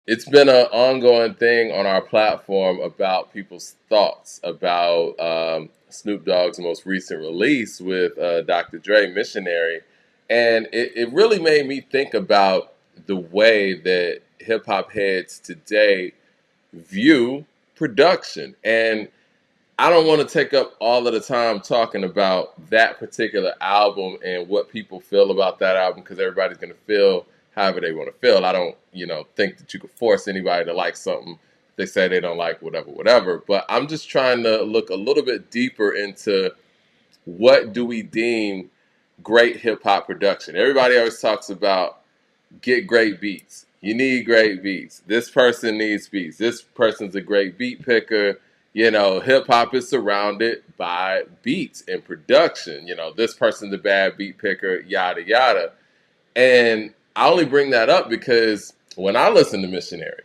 It's been an ongoing thing on our platform about people's thoughts about Snoop Dogg's most recent release with Dr. Dre, Missionary. And it really made me think about the way that hip hop heads today view production. And I don't want to take up all of the time talking about that particular album and what people feel about that album because everybody's going to feel however they want to feel. I don't, think that you could force anybody to like something if they say they don't like whatever, whatever. But I'm just trying to look a little bit deeper into what do we deem great hip hop production. Everybody always talks about get great beats. You need great beats. This person needs beats. This person's a great beat picker. Hip hop is surrounded by beats and production. This person's a bad beat picker, yada, yada. And I only bring that up because when I listen to Missionary,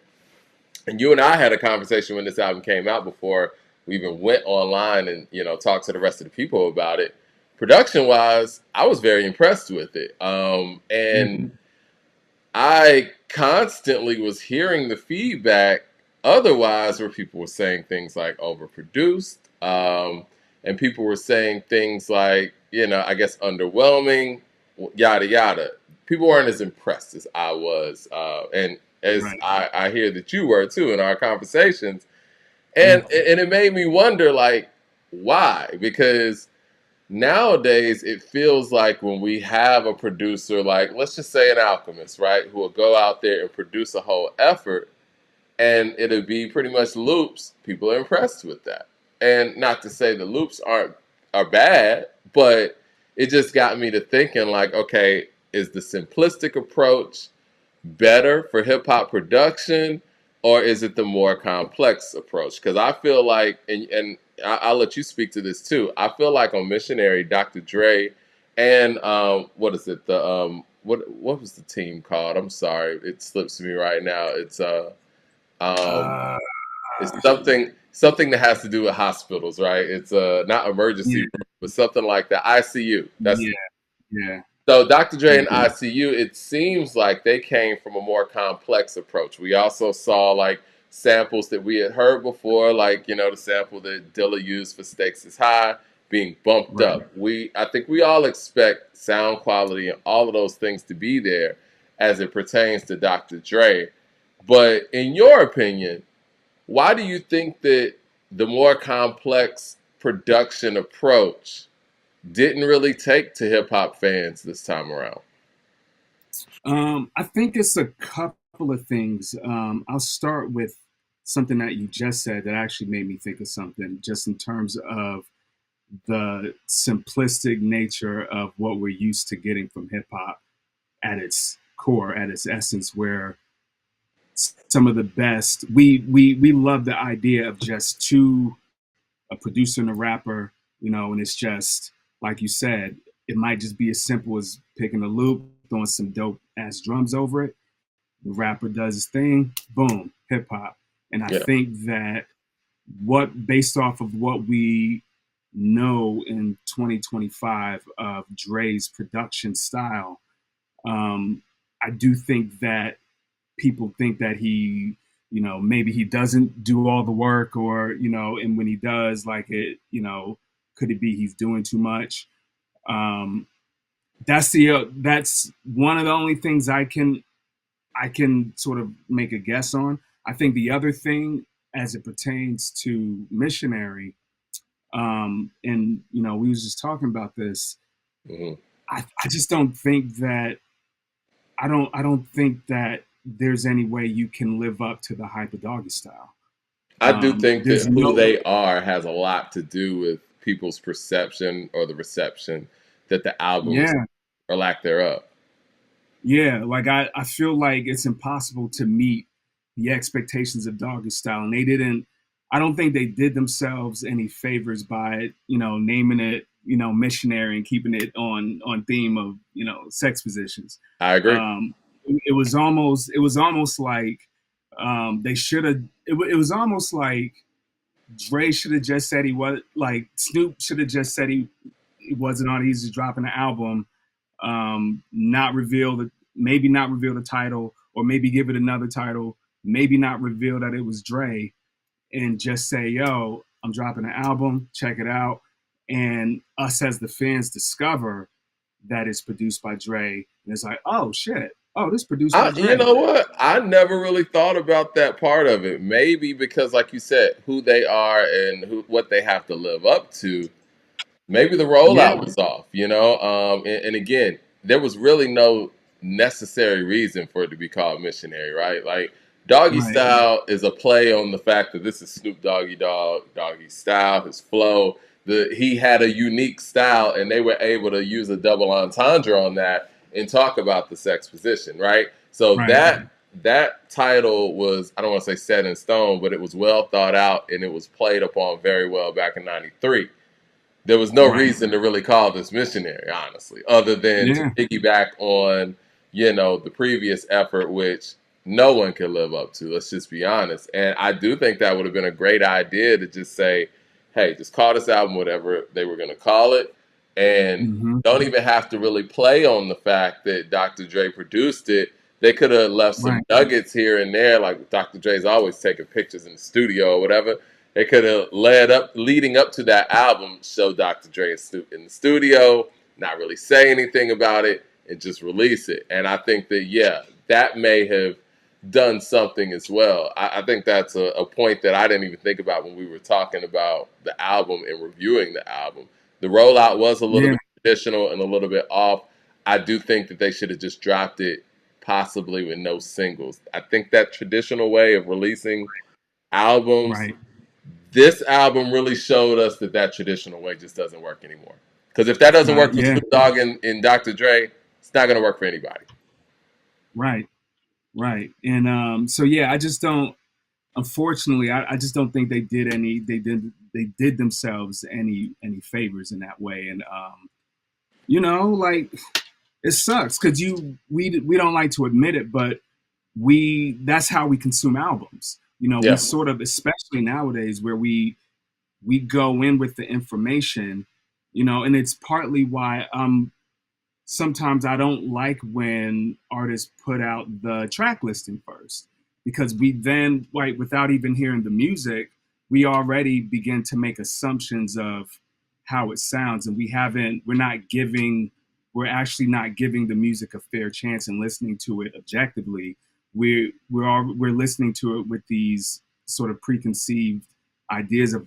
and you and I had a conversation when this album came out before we even went online and, talked to the rest of the people about it. Production wise, I was very impressed with it. And Mhm. I constantly was hearing the feedback otherwise where people were saying things like overproduced, and people were saying things like, I guess underwhelming, yada yada. People weren't as impressed as I was, and as Right. I hear that you were too in our conversations, and Mhm. and it made me wonder like why, because nowadays it feels like when we have a producer, like let's just say an alchemist, right, who will go out there and produce a whole effort and it'll be pretty much loops, people are impressed with that. And not to say the loops are bad, but it just got me to thinking like, okay, is the simplistic approach better for hip hop production, or is it the more complex approach? Because I feel like, and I'll let you speak to this too. I feel like on Missionary, Dr. Dre, and what is it? The what was the team called? I'm sorry, it slips me right now. Um, Uh, it's something that has to do with hospitals, right? It's not emergency yeah, room, but something like that. ICU. That's yeah, yeah, so Dr. Dre and yeah. ICU, it seems like they came from a more complex approach. We also saw like samples that we had heard before, like, the sample that Dilla used for Stakes is High being bumped Right. up. I think we all expect sound quality and all of those things to be there as it pertains to Dr. Dre. But in your opinion, why do you think that the more complex production approach didn't really take to hip hop fans this time around? I think it's a couple of things. I'll start with something that you just said that actually made me think of something, just in terms of the simplistic nature of what we're used to getting from hip hop at its core, at its essence, where some of the best we love the idea of just two, a producer and a rapper, and it's just like you said, it might just be as simple as picking a loop, throwing some dope ass drums over it. The rapper does his thing, boom, hip hop. And I Yeah. think that based off of what we know in 2025 of Dre's production style, I do think that people think that maybe he doesn't do all the work, or, and when he does, like could it be he's doing too much? Um, that's one of the only things I can sort of make a guess on. I think the other thing, as it pertains to Missionary, and we was just talking about this. Hmm. I just don't think that I don't think that there's any way you can live up to the hyper doggy style. I do think There's that who no they are has a lot to do with people's perception or the reception that the albums Yeah, or lack thereof. yeah. Like I feel like it's impossible to meet the expectations of doggy style, and they didn't. I don't think they did themselves any favors by naming it missionary and keeping it on theme of sex positions. I agree. It was almost like they should have. It was almost like Dre should have just said he was, like Snoop should have just said he wasn't on Easy dropping the album, not reveal the maybe not reveal the title, or maybe give it another title, maybe not reveal that it was Dre, and just say, "Yo, I'm dropping an album. Check it out." And us as the fans discover that it's produced by Dre, and it's like, "Oh shit! Oh, this produced by You Dre." know what? I never really thought about that part of it. Maybe because, like you said, who they are and what they have to live up to. Maybe the rollout Yeah, was off, you know. And again, there was really no necessary reason for it to be called missionary, right? Like Doggy right, Style is a play on the fact that this is Snoop Doggy Dogg, Doggy Style, his flow. He had a unique style, and they were able to use a double entendre on that and talk about the sex position, right? So right. that title was, I don't want to say set in stone, but it was well thought out and it was played upon very well back in '93. There was no Right. reason to really call this missionary, honestly, other than to Yeah. piggyback on, the previous effort, which no one can live up to. Let's just be honest. And I do think that would have been a great idea to just say, hey, just call this album whatever they were going to call it. And Hmm. don't even have to really play on the fact that Dr. Dre produced it. They could have left some Right. nuggets here and there, like Dr. Dre's always taking pictures in the studio or whatever. They could have leading up to that album, show Dr. Dre in the studio, not really say anything about it, and just release it. And I think that, yeah, that may have done something as well. I think that's a point that I didn't even think about when we were talking about the album and reviewing the album. The rollout was a little Yeah. bit traditional and a little bit off. I do think that they should have just dropped it possibly with no singles. I think that traditional way of releasing albums, Right. this album really showed us that traditional way just doesn't work anymore. Because if that It's doesn't not. work for Yeah. Snoop Dogg and Dr. Dre, it's not going to work for anybody. Right. Right. And so yeah, I just don't. Unfortunately, I just don't think they did any. They did themselves any favors in that way. And like it sucks because we don't like to admit it, but we that's how we consume albums. We Yeah. sort of, especially nowadays, where we go in with the information, and it's partly why sometimes I don't like when artists put out the track listing first, because we then, like, without even hearing the music, we already begin to make assumptions of how it sounds, and we're actually not giving the music a fair chance and listening to it objectively. We're listening to it with these sort of preconceived ideas of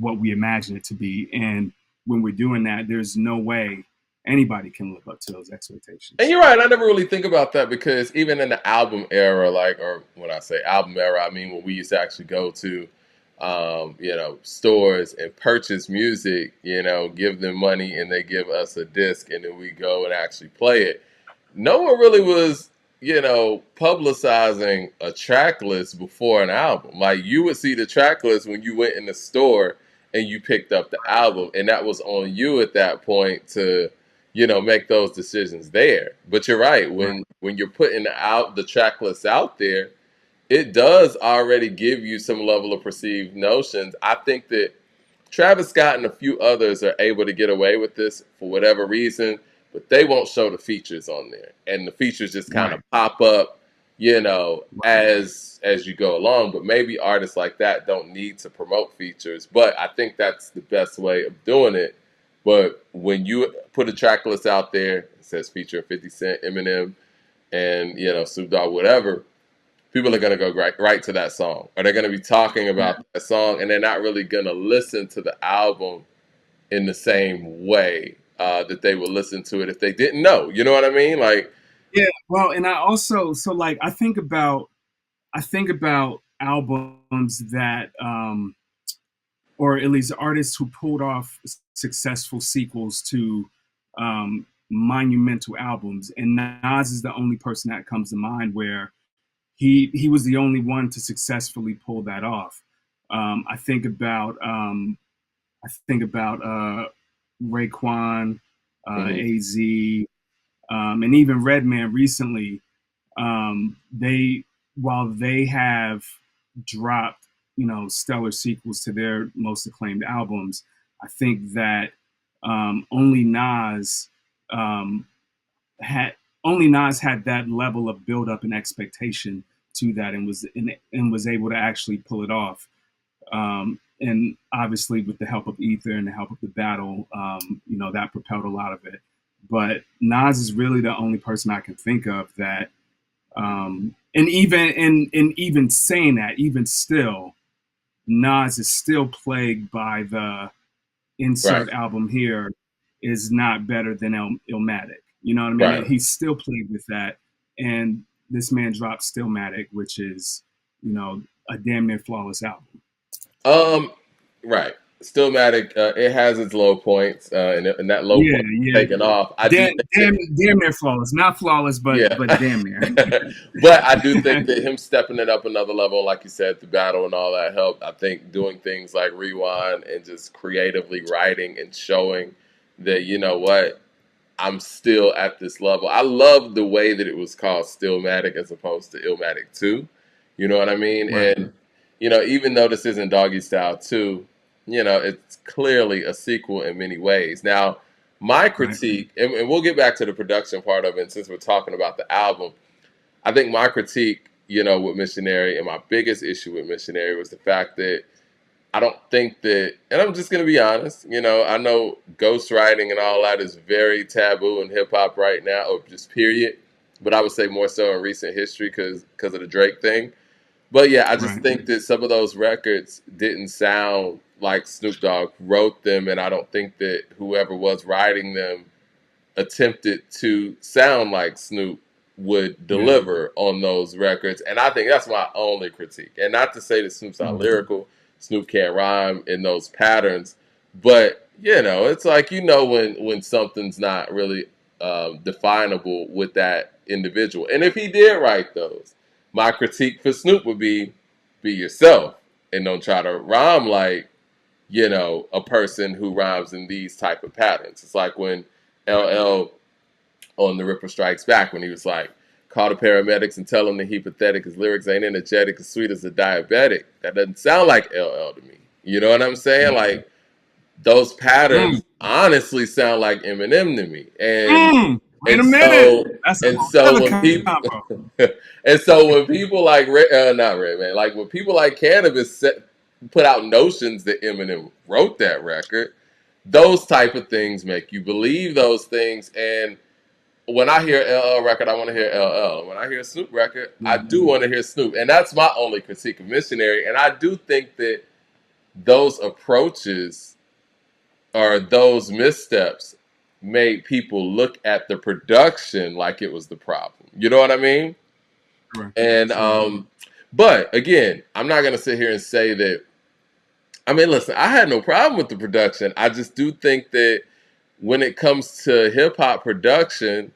what we imagine it to be, and when we're doing that, there's no way anybody can live up to those And expectations. you're right. I never really think about that because even in the album era, like, or when I say album era, I mean when we used to actually go to, stores and purchase music, give them money and they give us a disc and then we go and actually play it. No one really was, publicizing a track list before an album. Like you would see the track list when you went in the store and you picked up the album, and that was on you at that point to, make those decisions there. But you're right, Right. when you're putting out the track list out there, it does already give you some level of perceived notions. I think that Travis Scott and a few others are able to get away with this for whatever reason, but they won't show the features on there, and the features just kind of Right. pop up, Right. as you go along. But maybe artists like that don't need to promote features, but I think that's the best way of doing it. But when you put a track list out there, it says featuring 50 Cent, Eminem, and Snoop Dogg, whatever, people are going to go right to that song, or they're going to be talking Yeah. about that song, and they're not really going to listen to the album in the same way that they would listen to it if they didn't know. You know what I mean? Like, Yeah. Well, and I also, so like I think about albums that or at least artists who pulled off successful sequels to monumental albums, and Nas is the only person that comes to mind where he was the only one to successfully pull that off. I think about Raekwon, mhm. Az, and even Redman recently. They While they have dropped stellar sequels to their most acclaimed albums, I think that only um, had Nas had that level of build up and expectation to that and was able to actually pull it off. And obviously, with the help of Ether and the help of the battle, that propelled a lot of it. But Nas is really the only person I can think of that, and even saying that, even still, Nas is still plagued by the Right. insert album here is not better than Illmatic. You know what I mean? Right. And he's still played with that. And this man dropped Stillmatic, which is, a damn near flawless album. Um, right. Stillmatic, it has its low points, and that low Yeah, point yeah. taken off. I do Damn, think damn, that, damn near flawless. Not flawless, but yeah, damn near. but I do think that him stepping it up another level, like you said, the battle and all that helped. I think doing things like Rewind and just creatively writing and showing that, you know what, I'm still at this level. I love the way that it was called Stillmatic as opposed to Illmatic 2. You know what I mean? Right, And, even though this isn't Doggy Style 2, it's clearly a sequel in many ways. Now, my right. critique, and we'll get back to the production part of it, and since we're talking about the album, I think my critique, with Missionary and my biggest issue with Missionary was the fact that I don't think that, and I'm just going to be honest, I know ghostwriting and all that is very taboo in hip hop right now, or just period. But I would say more so in recent history because of the Drake thing. But yeah, I just Right. think that some of those records didn't sound like Snoop Dogg wrote them, and I don't think that whoever was writing them attempted to sound like Snoop would Yeah. deliver on those records. And I think that's my only critique. And not to say that Snoop's not Mm-hmm. lyrical, Snoop can't rhyme in those patterns, but it's like when something's not really definable with that individual. And if he did write those, my critique for Snoop would be yourself and don't try to rhyme like a person who rhymes in these type of patterns. It's like when LL on The Ripper Strikes Back when he was like, call the paramedics and tell him that he pathetic. His lyrics ain't energetic, as sweet as a diabetic. That doesn't sound like LL to me. You know what I'm saying? Like those Mm. patterns honestly sound like Eminem to me. And Wait a and minute. so That's a and whole so other when people combo. and so when people like not Red Man, like when people like Canibus put out notions that Eminem wrote that record, those type of things make you believe those things. And when I hear LL record, I want to hear LL. When I hear Snoop record, I Yeah. do want to hear Snoop. And that's my only critique of Missionary. And I do think that those approaches or those missteps made people look at the production like it was the problem. You know what I mean? Correct. And Correct. but again, I'm not gonna sit here and say that. I mean, listen, I had no problem with the production. I just do think that when it comes to hip hop production,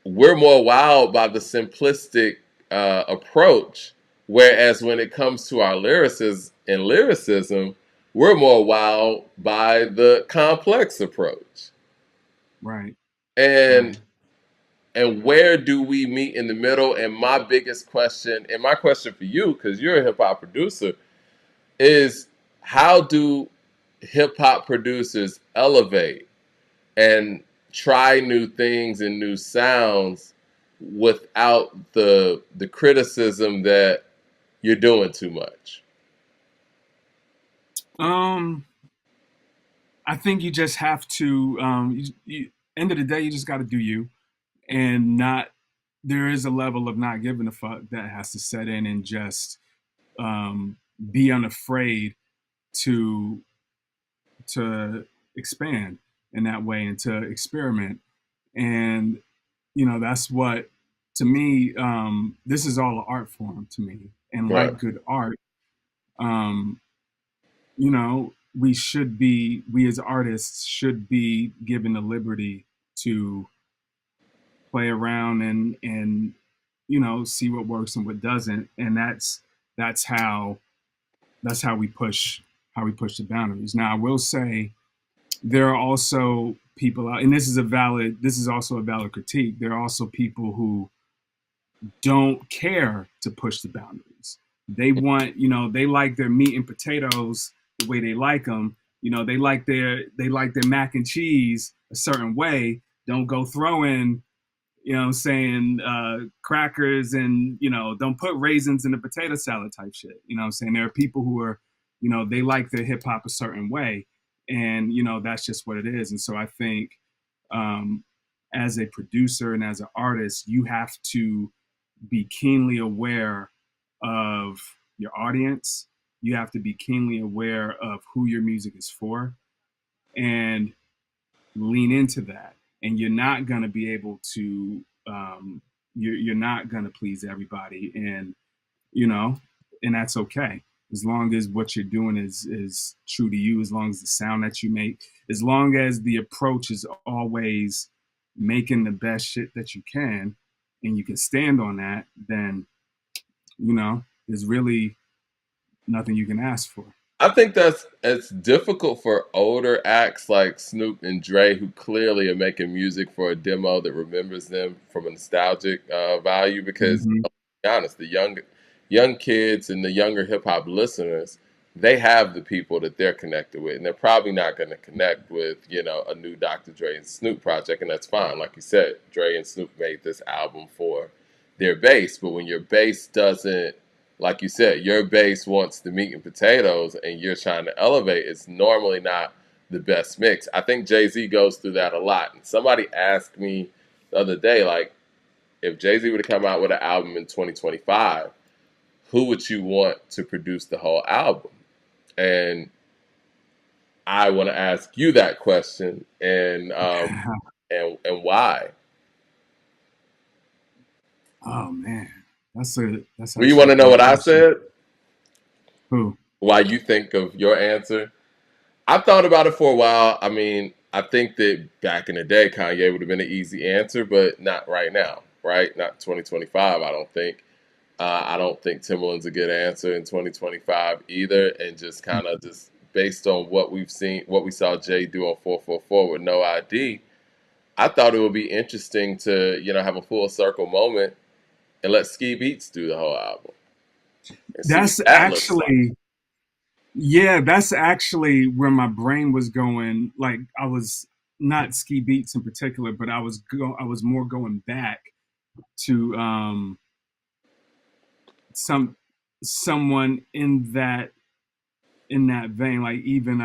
we're more wowed by the simplistic approach, whereas when it comes to our lyricism, we're more wowed by the complex approach. Right. Right. And where do we meet in the middle? And my biggest question, and my question for you, because you're a hip hop producer, is how do hip hop producers elevate and try new things and new sounds without the criticism that you're doing too much? Um, I think you just have to. End of the day, you just got to do you, and not. There is a level of not giving a fuck that has to set in, and just um, be unafraid to to expand in that way and to experiment. And that's what, to me, this is all an art form to me. And Right. like good art, um, we as artists should be given the liberty to play around and see what works and what doesn't. And that's how we push the boundaries. Now I will say there are also people out, and this is also a valid critique. There are also people who don't care to push the boundaries. They want, they like their meat and potatoes the way they like them. They like their mac and cheese a certain way. Don't go throwing, You know what I'm saying? Crackers and, don't put raisins in the potato salad type shit. You know what I'm saying? There are people who are, they like their hip hop a certain way. And, that's just what it is. And so I think um, as a producer and as an artist, you have to be keenly aware of your audience. You have to be keenly aware of who your music is for and lean into that. And you're not going to be able to, you're not going to please everybody. And, you know, and that's okay. As long as what you're doing is true to you, as long as the sound that you make, as long as the approach is always making the best shit that you can, and you can stand on that, then there's really nothing you can ask for. I think that's it's difficult for older acts like Snoop and Dre, who clearly are making music for a demo that remembers them from a nostalgic value. Because, Mm-hmm. to be honest, the young kids and the younger hip hop listeners, they have the people that they're connected with, and they're probably not going to connect with a new Dr. Dre and Snoop project, and that's fine. Like you said, Dre and Snoop made this album for their base, but when your base doesn't, like you said, your base wants the meat and potatoes and you're trying to elevate, it's normally not the best mix. I think Jay-Z goes through that a lot. And somebody asked me the other day, like, if Jay-Z were to come out with an album in 2025, who would you want to produce the whole album? And I want to ask you that question, and why? Oh man, that's Well, you actually want a to know great what I question. said? Who? Why you think of your answer? I thought about it for a while. I mean, I think that back in the day, Kanye would have been an easy answer, but not right now, right? Not 2025, I don't think. I don't think Timbaland's a good answer in 2025 either. And just kind of just based on what we've seen, what we saw Jay do on 444 with no ID, I thought it would be interesting to, have a full circle moment and let Ski Beats do the whole album and see what That's that looks like. actually Yeah, that's actually where my brain was going. Like I was not Ski Beats in particular, but I was more going back to some someone in that vein, like even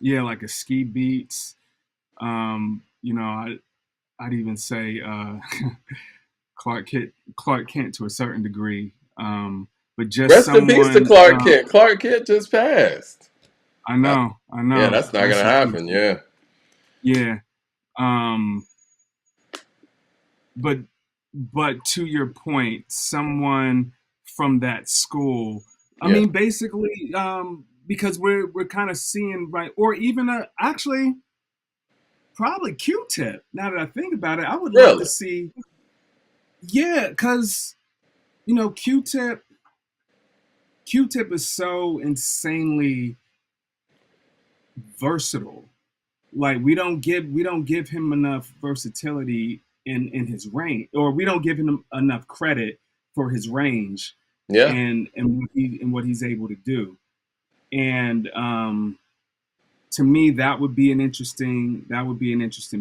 like a Ski Beats. I'd even say Clark Kent to a certain degree. But just Rest in peace to someone. Clark Kent. Clark Kent just passed. Uh, I yeah, know. that's not Rest gonna in peace. happen. Yeah, Yeah. Um, but to your point, someone from that school. I yeah, mean, basically, because we're kind of seeing right, or even actually probably Q-Tip. Now that I think about it, I would love to really. see. Yeah, because Q-Tip is so insanely versatile. Like we don't give him enough versatility in his range, or we don't give him enough credit for his range Yeah, and what he's able to do. And to me, that would be an interesting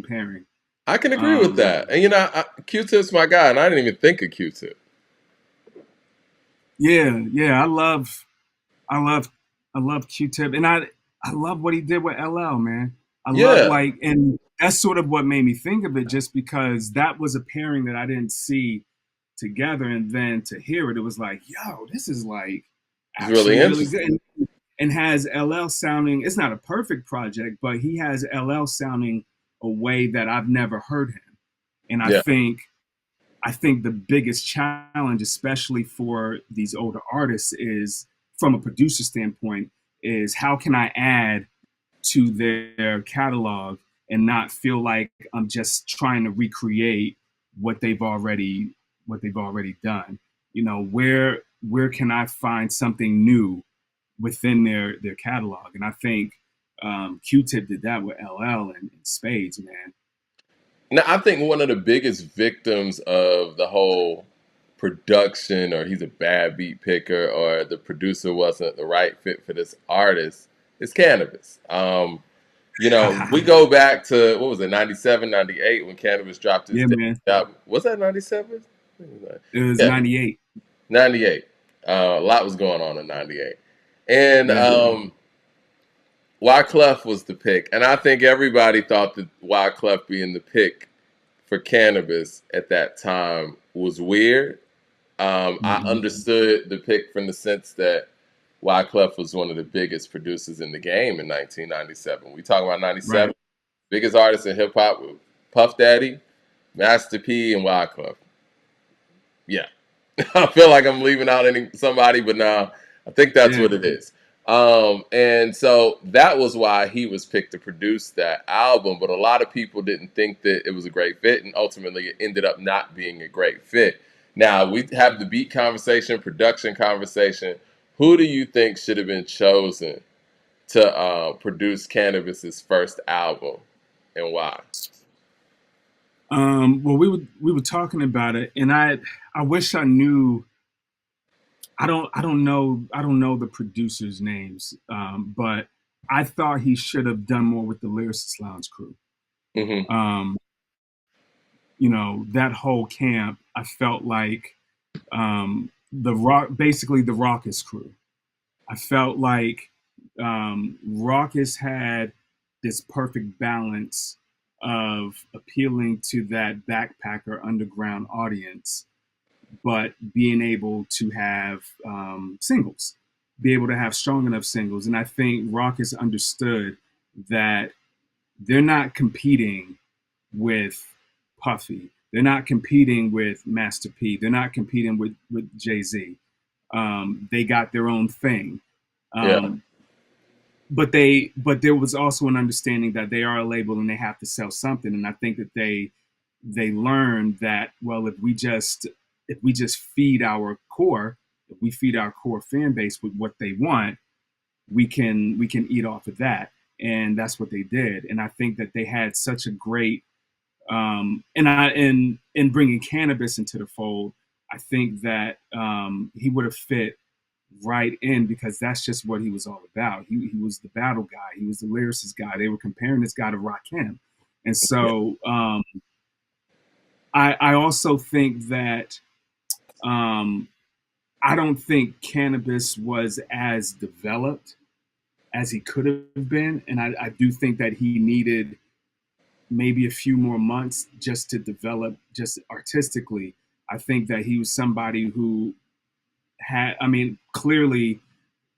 pairing. I can agree with Um, that. And Q-Tip's my guy, and I didn't even think of Q-Tip. yeah, I love I love Q-Tip, and I love what he did with LL, man. I love Yeah, like, and that's sort of what made me think of it, just because that was a pairing that I didn't see together, and then to hear it, it was like, yo, this is like it's really actually really good, interesting. and has LL sounding. It's not a perfect project, but he has LL sounding a way that I've never heard him, and Yeah, I think the biggest challenge, especially for these older artists, is from a producer standpoint, is how can I add to their catalog and not feel like I'm just trying to recreate what they've already done. Where can I find something new within their catalog? And I think Q-Tip did that with LL and Spades, man. now I think one of the biggest victims of the whole production, or he's a bad beat picker, or the producer wasn't the right fit for this artist, is Canibus. We go back to, what was it, 97, 98, when Canibus dropped his Yeah, debut man. album. Was that 97? It was Yeah, 98. 98. A lot was going on in 98. And Yeah. Wyclef was the pick. And I think everybody thought that Wyclef being the pick for Canibus at that time was weird. I Hmm. understood the pick from the sense that Wyclef was one of the biggest producers in the game in 1997. We talk about 97, Right. biggest artists in hip hop with Puff Daddy, Master P, and Wyclef. Yeah, I feel like I'm leaving out somebody, but nah, I think that's Yeah. what it is. And so that was why he was picked to produce that album. But a lot of people didn't think that it was a great fit, and ultimately it ended up not being a great fit. Now we have the beat conversation, production conversation. Who do you think should have been chosen to produce Canibus's first album, and why? Well, we were talking about it, and I wish I knew. I don't know the producers' names, but I thought he should have done more with the Lyricist Lounge crew. Hmm. Um, that whole camp. I felt like the rock, basically the Raucous crew. I felt like Raucous had this perfect balance of appealing to that backpacker underground audience, but being able to have singles, be able to have strong enough singles. And I think Raucous understood that they're not competing with Puffy. They're not competing with Master P. They're not competing with Jay-Z. They got their own thing. Yeah, Um, but there was also an understanding that they are a label and they have to sell something. And I think that they learned that, well, if we just feed our core, if we feed our core fan base with what they want, we can eat off of that. And that's what they did. And I think that they had such a great in bringing Canibus into the fold. I think that he would have fit right in because that's just what he was all about. He was the battle guy. He was the lyricist guy. They were comparing this guy to Rakim. And yeah, so I also think that um, I don't think Canibus was as developed as he could have been. And I do think that he needed maybe a few more months just to develop just artistically. I think that he was somebody who had, I mean, clearly,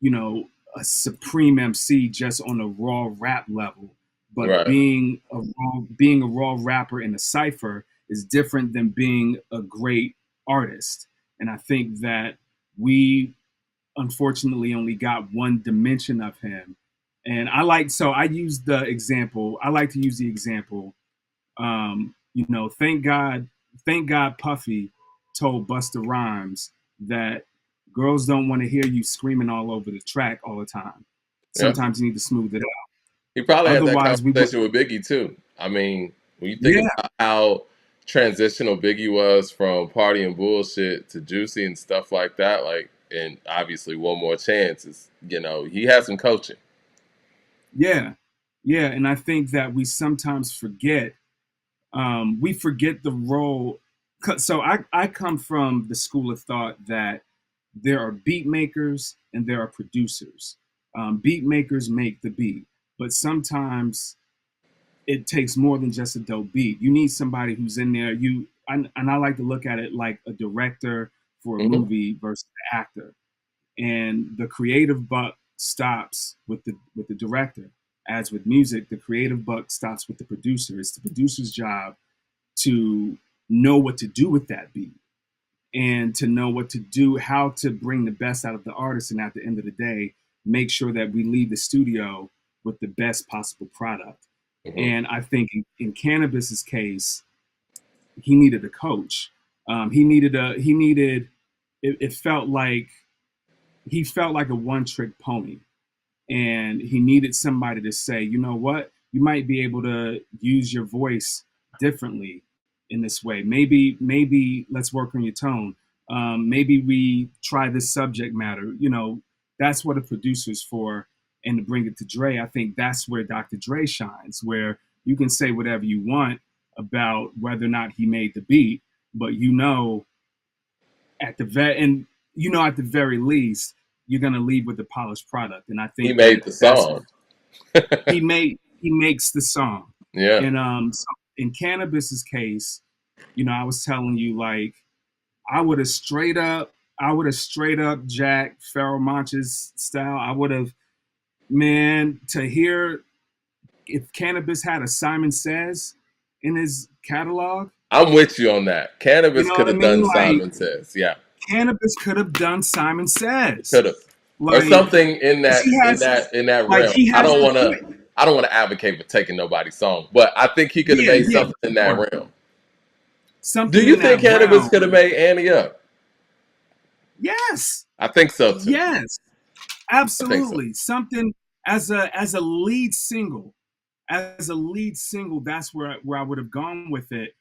a supreme MC just on a raw rap level. But right. being a raw rapper in a cipher is different than being a great artist. And I think that we unfortunately only got one dimension of him. And I use the example. I like to use the example. Thank God Puffy told Busta Rhymes that girls don't want to hear you screaming all over the track all the time. Yeah. Sometimes you need to smooth it out. He probably had that Otherwise, we would. conversation with Biggie too. I mean, when you think Yeah, about how transitional Biggie was from Party and Bullshit to Juicy and stuff like that, like, and obviously One More Chance is, he had some coaching. yeah, yeah. And I think that we sometimes forget. We forget the role. So I come from the school of thought that there are beat makers and there are producers. Beat makers make the beat, but sometimes it takes more than just a dope beat. You need somebody who's in there. And I like to look at it like a director for a Hmm. movie versus the actor. And the creative buck stops with the director. As with music, the creative buck stops with the producer. It's the producer's job to know what to do with that beat and to know what to do, how to bring the best out of the artist. And at the end of the day, make sure that we leave the studio with the best possible product. Hmm. And I think in Canibus's case, he needed a coach. It felt like he felt like a one trick pony, and he needed somebody to say, you know what, you might be able to use your voice differently in this way. Maybe let's work on your tone. Maybe we try this subject matter. That's what a producer's for. and to bring it to Dre, I think that's where Dr. Dre shines, where you can say whatever you want about whether or not he made the beat, but at the at the very least, you're gonna leave with a polished product. And I He think made the that's song. he makes the song. Yeah. And so in Canibus's case, I was telling you, like, I would have straight up Jack Pharoah Monch's style. I would have, man, to hear if Canibus had a Simon Says in his catalog, I'm with you on that. you Cannabis know could what I have mean? done Like, Simon Says. Yeah. Canibus could have done Simon Says. Could have. Or Like, something in 'cause that in that realm. he has the point. I don't want to advocate for taking nobody's song, but I think he could have Yeah, made yeah, something in that sure. realm. Do Something you in think that Cannabis could have realm. made Annie Up? Yes. I think so too. Yes. I think so. Absolutely. Something as a lead single. As a lead single, that's where I would have gone with it.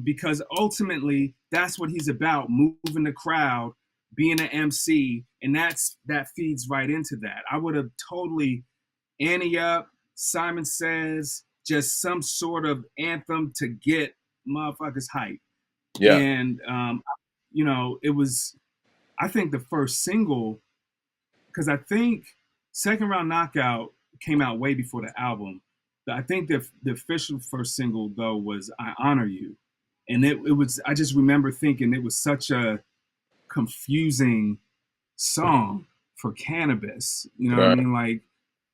Because ultimately that's what he's about, moving the crowd, being an MC, and that feeds right into that. I would have totally Annie Up, Simon Says, just some sort of anthem to get motherfuckers hype. Yeah. And it was, I think, the first single, because I think Second Round Knockout came out way before the album. I think the official first single though was I Honor You. And it was, I just remember thinking it was such a confusing song for Canibus. You know what I Right. mean? Like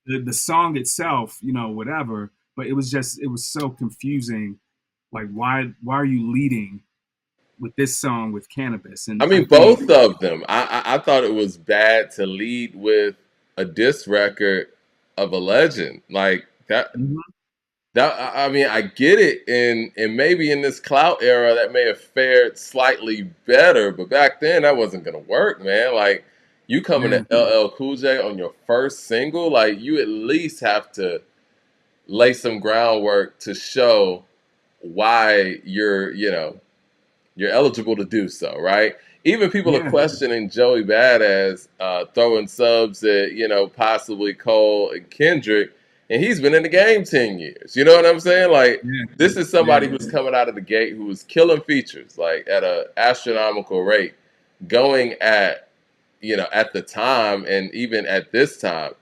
the song itself, whatever, but it was so confusing. Like, why are you leading with this song with Canibus? I And I mean, think, both of them. I thought it was bad to lead with a diss record of a legend like that. mhm, I mean, I get it, and maybe in this clout era that may have fared slightly better, but back then that wasn't gonna work, man. Like you coming yeah, to LL Cool J on your first single, like you at least have to lay some groundwork to show why you're eligible to do so, right? Even people are yeah, questioning Joey Badass throwing subs at possibly Cole and Kendrick, and he's been in the game 10 years. You know what I'm saying? Like yeah, this is yeah, somebody who's coming out of the gate who was killing features like at an astronomical rate, going at the time and even at this time.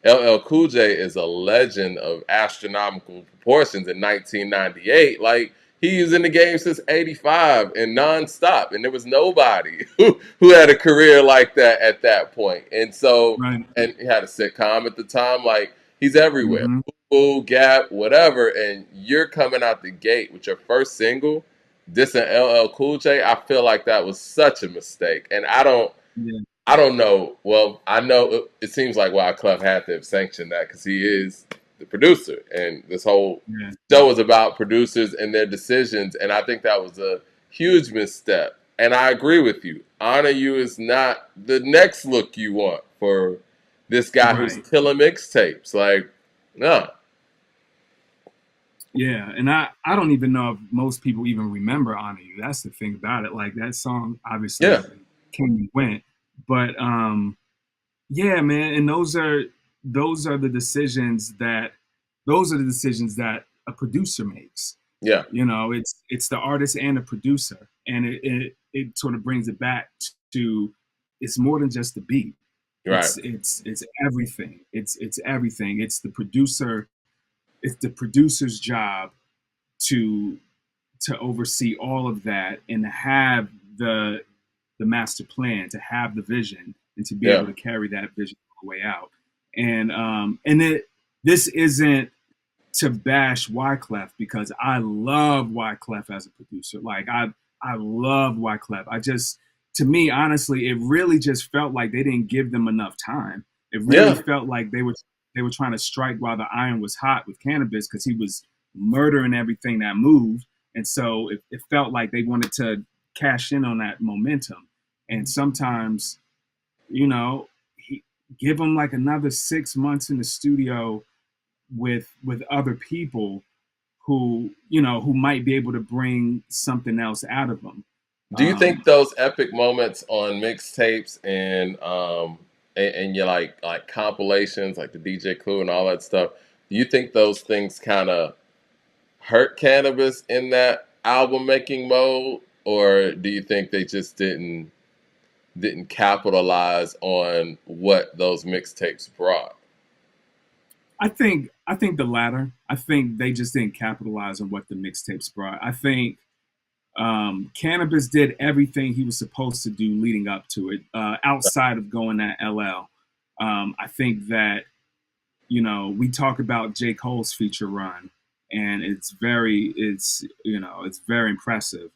LL Cool J is a legend of astronomical proportions in 1998. Like he was in the game since '85 and nonstop, and there was nobody who had a career like that at that point. And so, right, and he had a sitcom at the time. Like he's everywhere, hmm, Full Gap, whatever. And you're coming out the gate with your first single, dissing LL Cool J. I feel like that was such a mistake, and yeah, I don't know. Well, I know it seems like Wyclef had to have sanctioned that because he is the producer, and this whole yeah, show is about producers and their decisions. And I think that was a huge misstep. And I agree with you. Honor You is not the next look you want for this guy who's right, killing mixtapes. Like, no, yeah. And I don't even know if most people even remember Honor You. That's the thing about it. Like, that song yeah, obviously came and went, but yeah, man. And those are the decisions that a producer makes. yeah, It's the artist and the producer, and it sort of brings it back to, it's more than just the beat. right, It's everything. It's everything. It's the producer's job to oversee all of that and to have the master plan, to have the vision, and to be yeah, able to carry that vision all the way out. And this isn't to bash Wyclef, because I love Wyclef as a producer. Like, I love Wyclef. To me, honestly, it really just felt like they didn't give them enough time. It really yeah. felt like they were trying to strike while the iron was hot with Canibus, because he was murdering everything that moved. And so it felt like they wanted to cash in on that momentum. And sometimes, you know, give him like another 6 months in the studio with other people who might be able to bring something else out of them. Do you think Um, those epic moments on mixtapes and you like compilations like the DJ Clue and all that stuff, do you think those things kind of hurt Canibus in that album making mode, or do you think they just didn't capitalize on what those mixtapes brought? I think the latter. I think they just didn't capitalize on what the mixtapes brought. I think Cannabis did everything he was supposed to do leading up to it, outside of going at LL. I think that we talk about J. Cole's feature run, and it's very impressive.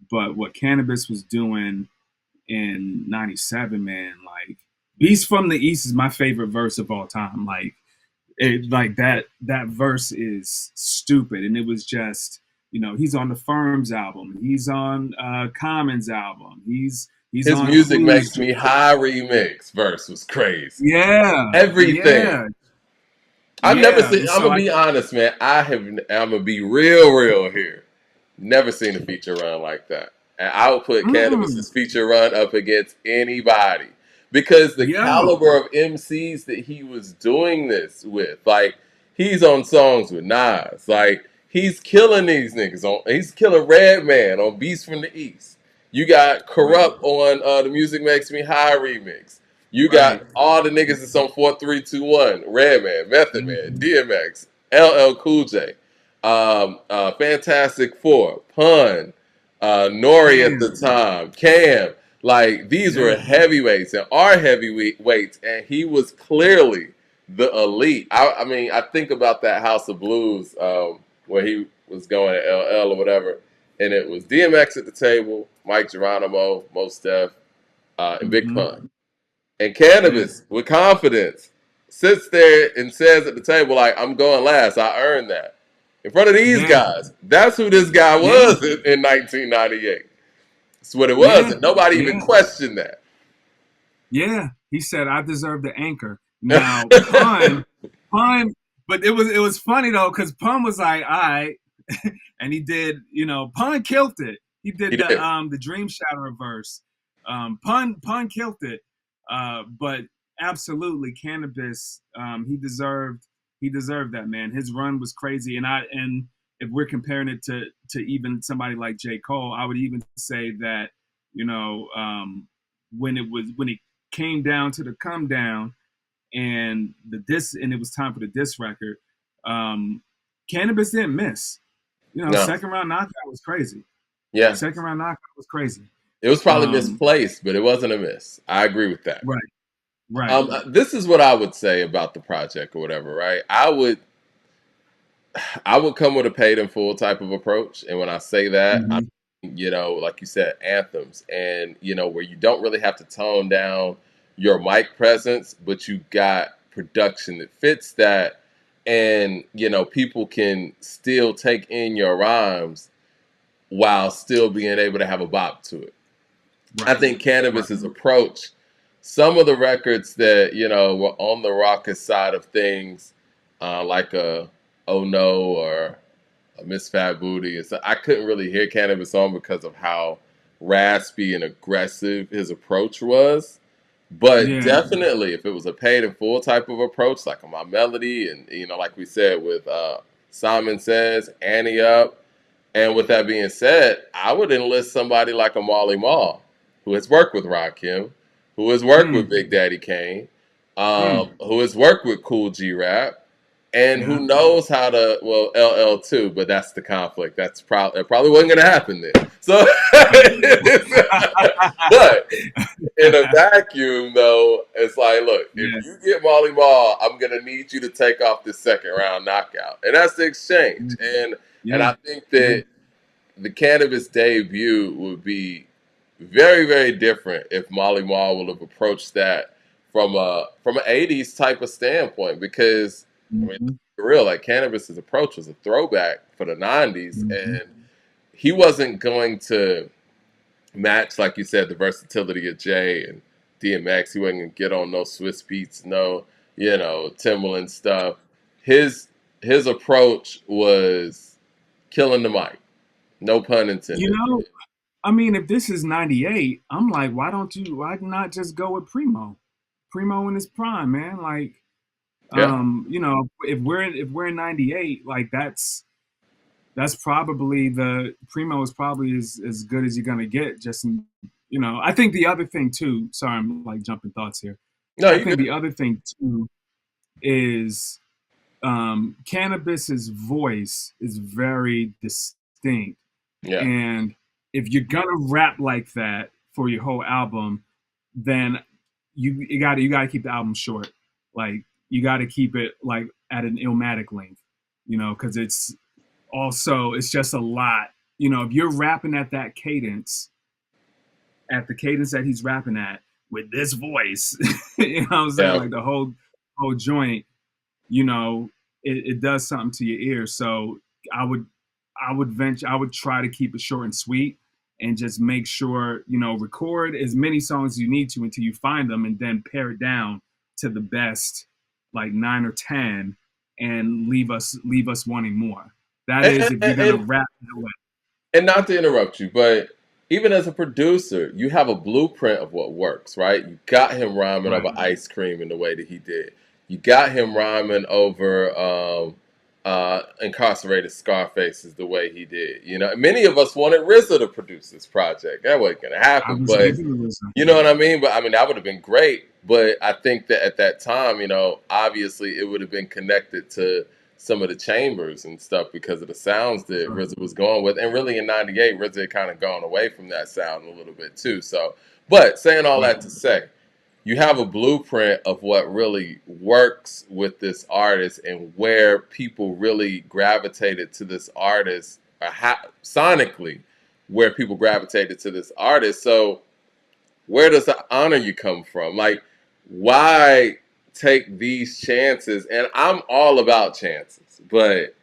But what Cannabis was doing in '97, man, like "Beast from the East" is my favorite verse of all time. Like that verse is stupid, and it was just he's on the Firms album, he's on Common's album, he's His on music Clues. makes me high remix verse was crazy. Yeah, Everything. yeah, I've never yeah. seen. And I'm so gonna I be honest, man. I'm gonna be real here. Never seen a feature run like that, and I would put mm, Canibus's feature run up against anybody because the yo, caliber of MCs that he was doing this with, like he's on songs with Nas, like he's killing these niggas on. He's killing Redman on Beast from the East. You got right, Corrupt on the Music Makes Me High remix. You got right, all the niggas that's on 4321, Redman, Method Man, hmm, DMX, LL Cool J, Fantastic Four, Pun, Nori at the damn, time, Cam. Like these were yeah, heavyweights and are heavyweights, and he was clearly the elite. I mean, I think about that House of Blues where he was going to LL or whatever, and it was DMX at the table, Mike Geronimo, Mos Def, and Big hmm, Pun. And yeah, Canibus, with confidence, sits there and says at the table, like, I'm going last. I earned that. In front of these yeah, guys. That's who this guy yeah, was in 1998. That's what it was. yeah, And nobody even yeah. questioned that. Yeah, he said I deserve the anchor. Now Pun, but it was funny though because Pun was like, all right, and he did, Pun killed it. He He did the did. the Dream Shadow verse. Pun killed it. But absolutely, Cannabis, he deserved that, man. His run was crazy, and if we're comparing it to even somebody like J. Cole, I would even say that you know when it came down to the come down and it was time for the diss record. Um, Cannabis didn't miss. No. Second round knockout was crazy. Yeah. Second round knockout was crazy. It was probably Um, misplaced, but it wasn't a miss. I agree with that. right, right. This is what I would say about the project or whatever, right? I would come with a paid in full type of approach. And when I say that, Hmm. like you said, anthems, and where you don't really have to tone down your mic presence, but you got production that fits that, and people can still take in your rhymes while still being able to have a bop to it. I Right, think right. Cannabis's approach, some of the records that were on the raucous side of things, like a Oh No or Miss Fat Booty. And so I couldn't really hear Cannabis on because of how raspy and aggressive his approach was. But Yeah. definitely, if it was a paid in full type of approach, like on My Melody, and like we said with Simon Says, Annie Up, and with that being said, I would enlist somebody like a Molly Mall, who has worked with Rakim, who has worked with Mm, Big Daddy Kane, mm. who has worked with Cool G Rap, and Yeah. who knows how to LL too, but that's the conflict. It probably wasn't going to happen then. So, Right. but in a vacuum, though, it's like, look, if Yeah. you get Molly Mall, I'm going to need you to take off this second round knockout, and that's the exchange. Mm, And yeah. I think Yeah. that the Cannabis debut would be very, very different if Molly Mall would have approached that from an '80s type of standpoint. Because I mean, Hmm. for real, like Cannabis's approach was a throwback for the '90s, Hmm. and he wasn't going to match, like you said, the versatility of Jay and DMX. He wasn't going to get on no Swiss Beats, no Timbaland stuff. His approach was killing the mic. No pun You intended. know, I mean, if this is '98, I'm like, why not just go with Primo? Primo in his prime, man. Like, Yeah. you know, if we're in '98, like that's probably the Primo is probably as good as you're gonna get. Just in, you know, I think the other thing too. Sorry, I'm like jumping thoughts here. No, I you think good. the other thing too is Canibus's voice is very distinct, Yeah. and if you're gonna rap like that for your whole album, then you gotta keep the album short. Like you gotta keep it like at an Illmatic length, you know, because it's just a lot. You know, if you're rapping at the cadence that he's rapping at with this voice, you know what I'm saying? Yeah. Like the whole joint, you know, it does something to your ear. So I would I would try to keep it short and sweet and just make sure, you know, record as many songs as you need to until you find them and then pare it down to the best like 9 or 10 and leave us wanting more. That And, is and, if you're gonna and rap that way. and not to interrupt you, but even as a producer, you have a blueprint of what works, right? You got him rhyming Right. over ice cream in the way that he did. You got him rhyming over incarcerated Scarfaces the way he did. You know, many of us wanted RZA to produce this project. That wasn't going to I happen, was but giving you wisdom. you know what I mean? But I mean, that would have been great. But I think that at that time, you know, obviously it would have been connected to some of the chambers and stuff because of the sounds that Sure. RZA was going with. And really in 98, RZA had kind of gone away from that sound a little bit too. So, but saying all Right. that to say, you have a blueprint of what really works with this artist and where people really gravitated to this artist, sonically, where people gravitated to this artist. So, where does the honor you come from? Like, why take these chances? And I'm all about chances, but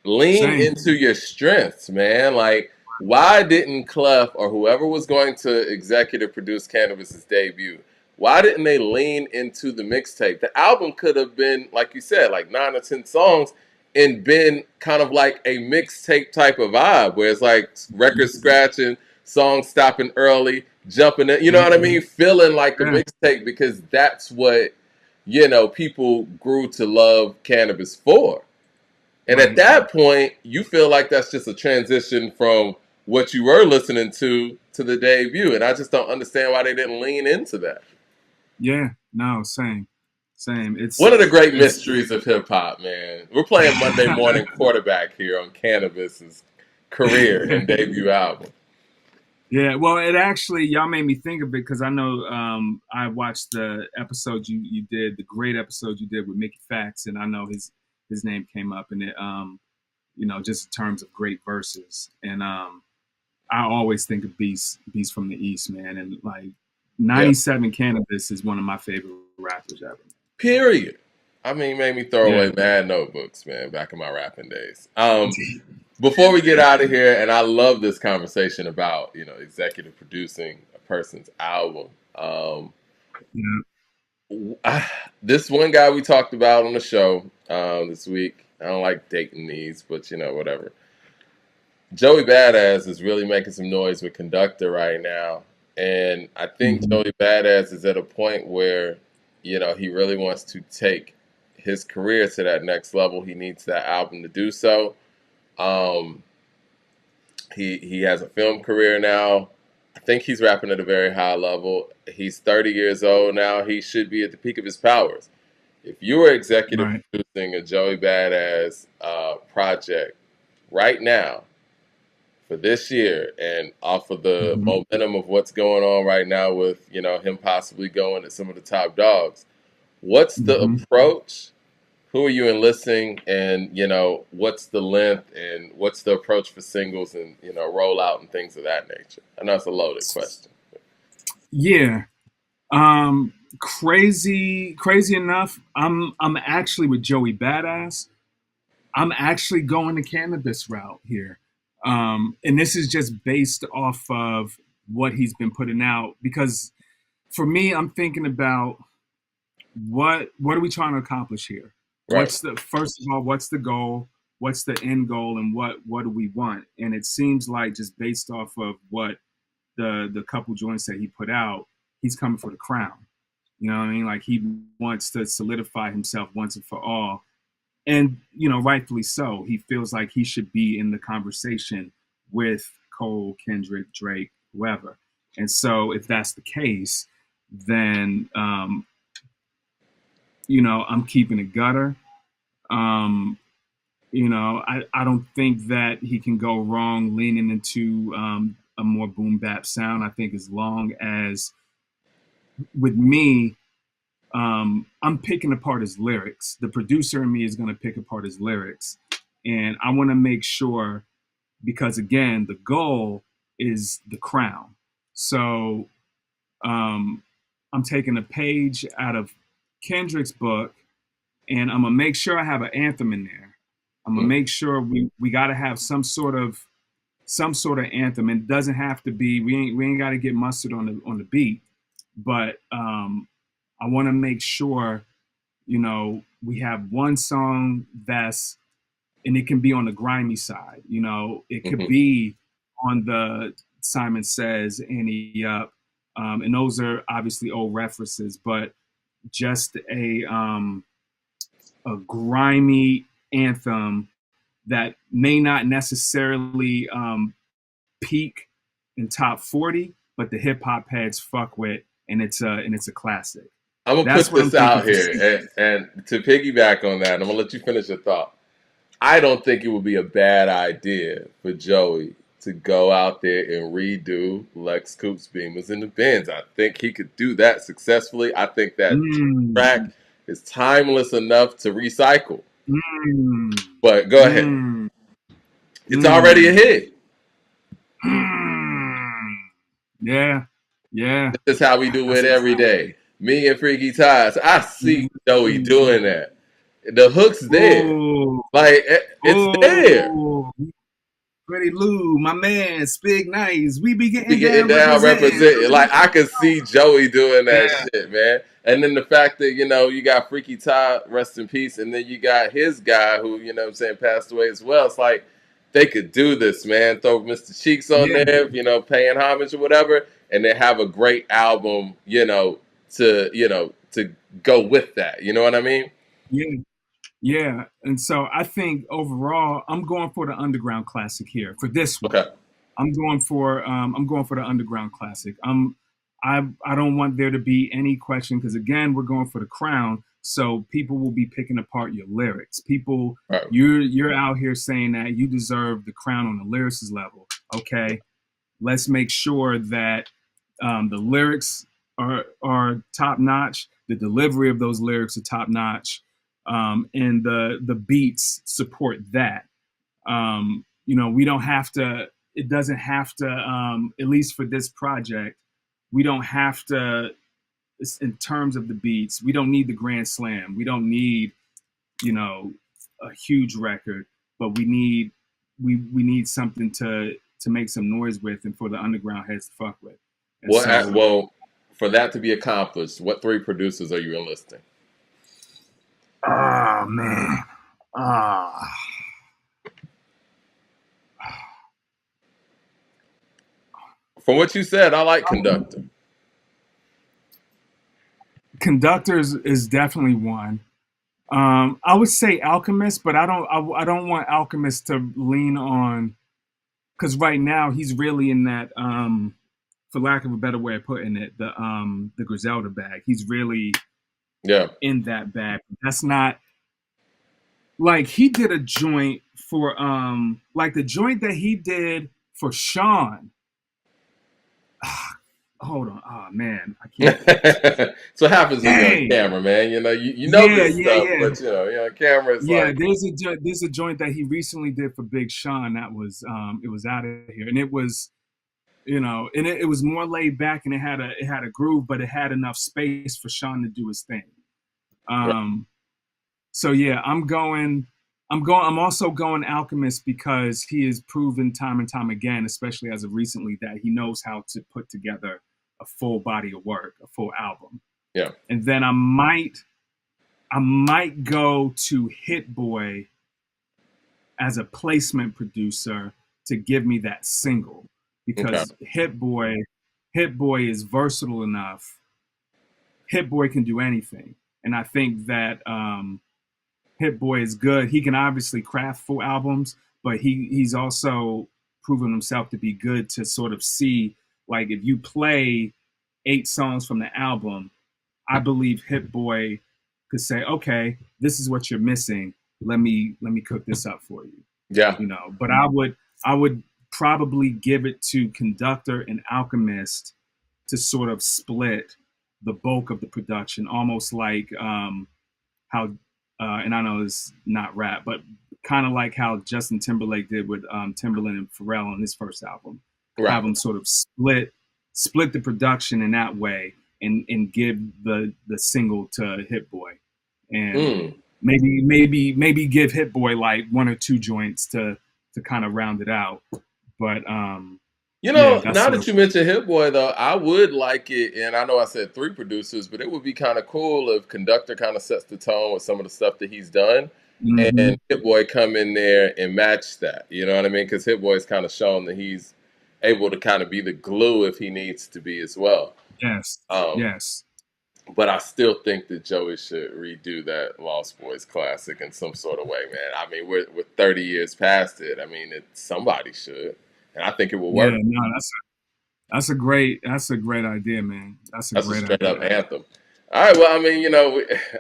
lean Same. into your strengths, man. Like, why didn't Clef or whoever was going to executive produce Canibus's debut? Why didn't they lean into the mixtape? The album could have been, like you said, like 9 or 10 songs, and been kind of like a mixtape type of vibe, where it's like record scratching, songs stopping early, jumping in. You know what I mean? Feeling like a Yeah. mixtape because that's what people grew to love Canibus for. And at Right. that point, you feel like that's just a transition from what you were listening to the debut. And I just don't understand why they didn't lean into that. Yeah. No. Same. Same. One of the great It's mysteries of hip hop, man. We're playing Monday Morning Quarterback here on Cannabis's career and debut album. Yeah, well, it actually y'all made me think of it because I know I watched the episode you did, the great episode you did with Mickey Fax, and I know his name came up in it. You know, just in terms of great verses, and I always think of Beast from the East, man, and like Yeah. '97 Cannabis is one of my favorite rappers ever. Period. I mean, made me throw Yeah, away mad notebooks, man, back in my rapping days. Before we get out of here, and I love this conversation about executive producing a person's album. yeah, This one guy we talked about on the show this week. I don't like dating these, but whatever. Joey Badass is really making some noise with Conductor right now, and I think mm-hmm. Joey Badass is at a point where he really wants to take his career to that next level. He needs that album to do so. Um, he has a film career now. I think he's rapping at a very high level. He's 30 years old now. He should be at the peak of his powers. If you were executive Right. producing a Joey Badass project right now for this year, and off of the Mm-hmm. momentum of what's going on right now with him possibly going at some of the top dogs, what's the Mm-hmm. approach? Who are you enlisting, and what's the length, and what's the approach for singles and rollout and things of that nature? I know it's a loaded question. Yeah. Crazy enough. I'm actually with Joey Badass. I'm actually going the Cannabis route here. And this is just based off of what he's been putting out. Because for me, I'm thinking about what are we trying to accomplish here? Right. First of all, what's the goal? What's the end goal, and what do we want? And it seems like just based off of what the couple joints that he put out, he's coming for the crown. You know what I mean? Like he wants to solidify himself once and for all. And, rightfully so. He feels like he should be in the conversation with Cole, Kendrick, Drake, whoever. And so if that's the case, then, I'm keeping it gutter. I don't think that he can go wrong leaning into a more boom bap sound. I think as long as, with me, I'm picking apart his lyrics. The producer in me is going to pick apart his lyrics. And I want to make sure, because again, the goal is the crown. So I'm taking a page out of Kendrick's book, and I'm going to make sure I have an anthem in there. I'm going to make sure we got to have some sort of anthem. And it doesn't have to be, we ain't got to get mustard on the beat, but I want to make sure, we have one song and it can be on the grimy side. It could be on the Simon Says, Annie Up, and those are obviously old references, but just a grimy anthem that may not necessarily peak in top 40, but the hip hop heads fuck with, and it's a classic. I'm gonna That's put what I'm this out thinking. here, and to piggyback on that, I'm gonna let you finish your thought. I don't think it would be a bad idea for Joey to go out there and redo Lex Coop's Beamers in the Benz. I think he could do that successfully. I think that track is timeless enough to recycle. But go ahead. It's already a hit. Yeah. This is how we do it every day. Me and Freaky Ties. I see Joey doing that. The hook's there. Like, it's there. Freddie Lou, my man, Spig Nice. We be getting down representing. Like, I could see Joey doing that shit, man. And then the fact that, you got Freaky Ty, rest in peace, and then you got his guy who, passed away as well. It's like, they could do this, man. Throw Mr. Cheeks on there, paying homage or whatever, and then have a great album, to go with that. You know what I mean? Yeah. And so I think overall, I'm going for the underground classic here for this one. Okay. I'm going for the underground classic. I don't want there to be any question, because again, we're going for the crown. So people will be picking apart your lyrics. People, right. You're out here saying that you deserve the crown on the lyricist level. Okay, let's make sure that the lyrics are top notch. The delivery of those lyrics are top notch, and the beats support that. We don't have to. It doesn't have to. At least for this project, we don't have to. In terms of the beats, we don't need the grand slam. We don't need, a huge record, but we need something to make some noise with, and for the underground heads to fuck with. Well, for that to be accomplished, what 3 producers are you enlisting? Oh man. From what you said, I like Conductor. Conductor is definitely one. I would say Alchemist, but I don't want Alchemist to lean on, because right now he's really in that, for lack of a better way of putting it, the Griselda bag. He's really in that bag. That's not like he did a joint for like the joint that he did for Sean. Hold on, oh man, I can't. So it happens when you're on camera, man. You know this stuff, but camera is like. There's a joint that he recently did for Big Sean that was it was out of here, and it was, and it was more laid back, and it had a groove, but it had enough space for Sean to do his thing. So yeah, I'm also going Alchemist, because he has proven time and time again, especially as of recently, that he knows how to put together a full body of work, a full album. Yeah. And then I might go to Hit Boy as a placement producer to give me that single, because Hit Boy is versatile enough Hit Boy can do anything, and I think that Hit Boy is good. He can obviously craft full albums, but he's also proven himself to be good to sort of see, like, if you play 8 songs from the album, I believe Hit Boy could say, okay, this is what you're missing. Let me cook this up for you. Yeah. You know, but I would probably give it to Conductor and Alchemist to sort of split the bulk of the production, almost like how, and I know it's not rap, but kind of like how Justin Timberlake did with Timberland and Pharrell on his first album. Have Right. them sort of split the production in that way, and give the single to Hit Boy, and Mm. maybe give Hit Boy like 1 or 2 joints to kind of round it out. But You yeah, know, that's now sort that of you mentioned Hit Boy, though, I would like it, and I know I said 3 producers, but it would be kind of cool if Conductor kind of sets the tone with some of the stuff that he's done, and mhm. Hit Boy come in there and match that. You know what I mean? Because Hit Boy's kind of shown that he's able to kind of be the glue if he needs to be as well. Yes, Um, yes, but I still think that Joey should redo that Lost Boys classic in some sort of way, man. I mean, we're 30 years past it. I mean, somebody should, and I think it will yeah. work. No, that's a great idea, man. That's a That's a great straight up idea. anthem. All right. Well, I mean,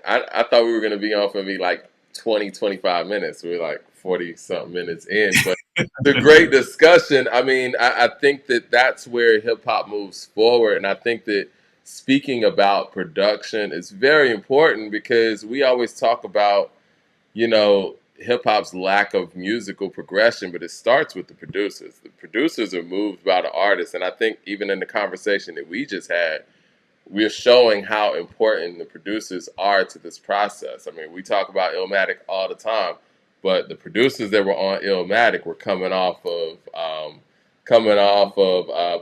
I thought we were going to be on for me like 20, 25 minutes. We're like 40 something minutes in, but the great discussion. I mean, I think that that's where hip hop moves forward. And I think that speaking about production is very important because we always talk about, hip hop's lack of musical progression, but it starts with the producers. The producers are moved by the artists. And I think even in the conversation that we just had, we're showing how important the producers are to this process. I mean, we talk about Illmatic all the time, but the producers that were on Illmatic were coming off of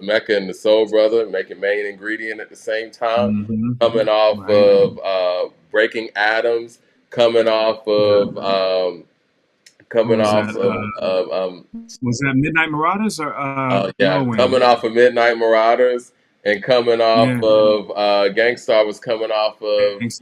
Mecca and the Soul Brother, making Main Ingredient at the same time, Hmm. coming off Right. of Breaking Atoms, coming off Yeah. of What coming was off that? of Was that Midnight Marauders or yeah, Whirlwind? coming off of Midnight Marauders and coming off Yeah. of Gangstar was coming off of Was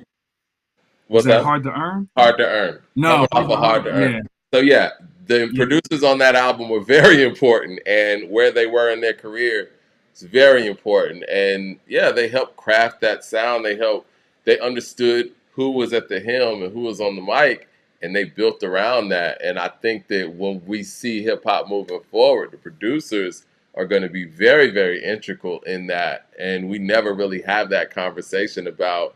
what's that that? Hard to Earn? Hard to Earn. No, Coming off of Hard to Earn. yeah, So yeah, the yeah. producers on that album were very important, and where they were in their career is very important. And yeah, they helped craft that sound. They understood who was at the helm and who was on the mic, and they built around that. And I think that when we see hip hop moving forward, the producers are going to be very, very integral in that. And we never really have that conversation about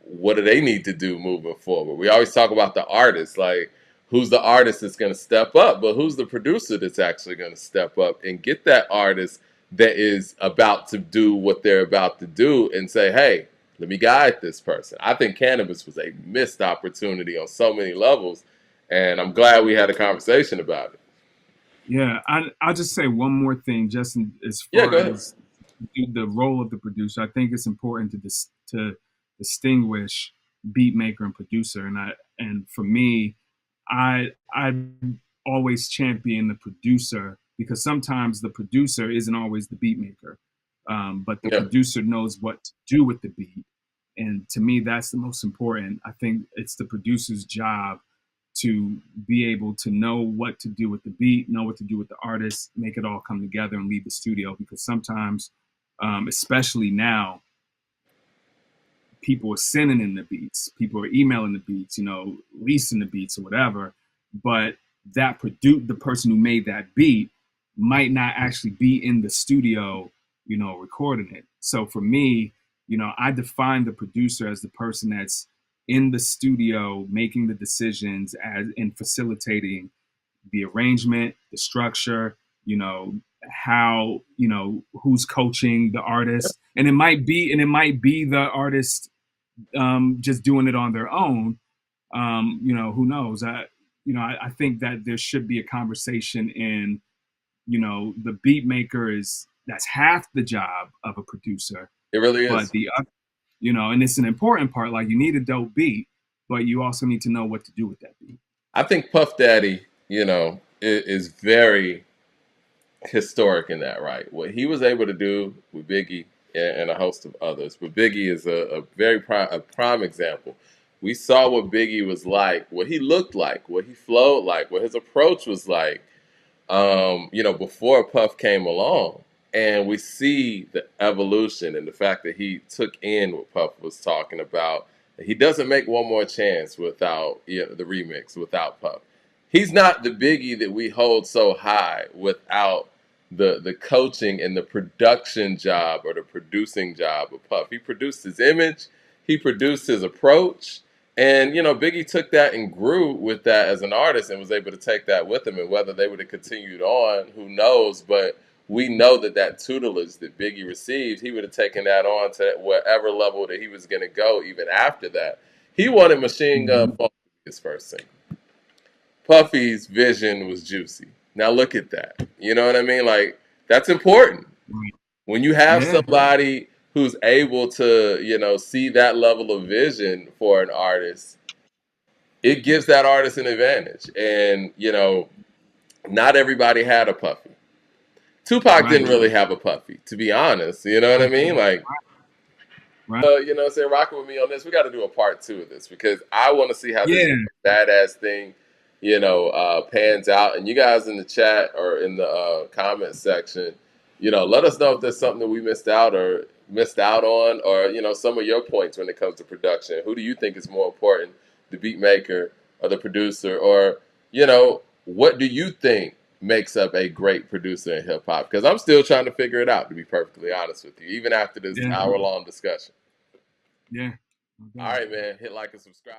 what do they need to do moving forward. We always talk about the artist, like who's the artist that's going to step up, but who's the producer that's actually going to step up and get that artist that is about to do what they're about to do and say, hey, let me guide this person. I think Canibus was a missed opportunity on so many levels, and I'm glad we had a conversation about it. Yeah, I'll just say one more thing, Justin. As Yeah, far go ahead. as the role of the producer, I think it's important to distinguish beat maker and producer. And for me, I always champion the producer because sometimes the producer isn't always the beat maker, but the Yeah, producer knows what to do with the beat. And to me, that's the most important. I think it's the producer's job to be able to know what to do with the beat, know what to do with the artist, make it all come together and leave the studio. Because sometimes, especially now, people are sending in the beats, people are emailing the beats, leasing the beats or whatever. But the person who made that beat might not actually be in the studio, recording it. So for me, I define the producer as the person that's in the studio making the decisions as in facilitating the arrangement, the structure, how, who's coaching the artist. And it might be the artist just doing it on their own. Who knows? I think that there should be a conversation in, the beat maker that's half the job of a producer, it really but is. the other, and it's an important part. Like, you need a dope beat, but you also need to know what to do with that beat. I think Puff Daddy, is very historic in that, right? What he was able to do with Biggie, and a host of others. But Biggie is a very prime example. We saw what Biggie was like, what he looked like, what he flowed like, what his approach was like, before Puff came along. And we see the evolution and the fact that he took in what Puff was talking about. He doesn't make One More Chance without the remix, without Puff. He's not the Biggie that we hold so high without the coaching and the production job or the producing job of Puff. He produced his image, he produced his approach, and Biggie took that and grew with that as an artist and was able to take that with him. And whether they would have continued on, who knows? But we know that tutelage that Biggie received, he would have taken that on to whatever level that he was going to go even after that. He wanted Machine Gun Funk to be his first single. Puffy's vision was Juicy. Now look at that. You know what I mean? Like, that's important. When you have somebody who's able to, see that level of vision for an artist, it gives that artist an advantage. And, not everybody had a Puffy. Tupac didn't really have a Puffy, to be honest. You know what I mean? Like, say rocking with me on this. We got to do a part 2 of this because I want to see how this badass thing, pans out. And you guys in the chat or in the comment section, let us know if there's something that we missed out on, or some of your points when it comes to production. Who do you think is more important, the beat maker or the producer, or what do you think makes up a great producer in hip hop? Because I'm still trying to figure it out, to be perfectly honest with you, even after this hour-long discussion. Yeah. All right, man. Hit like and subscribe.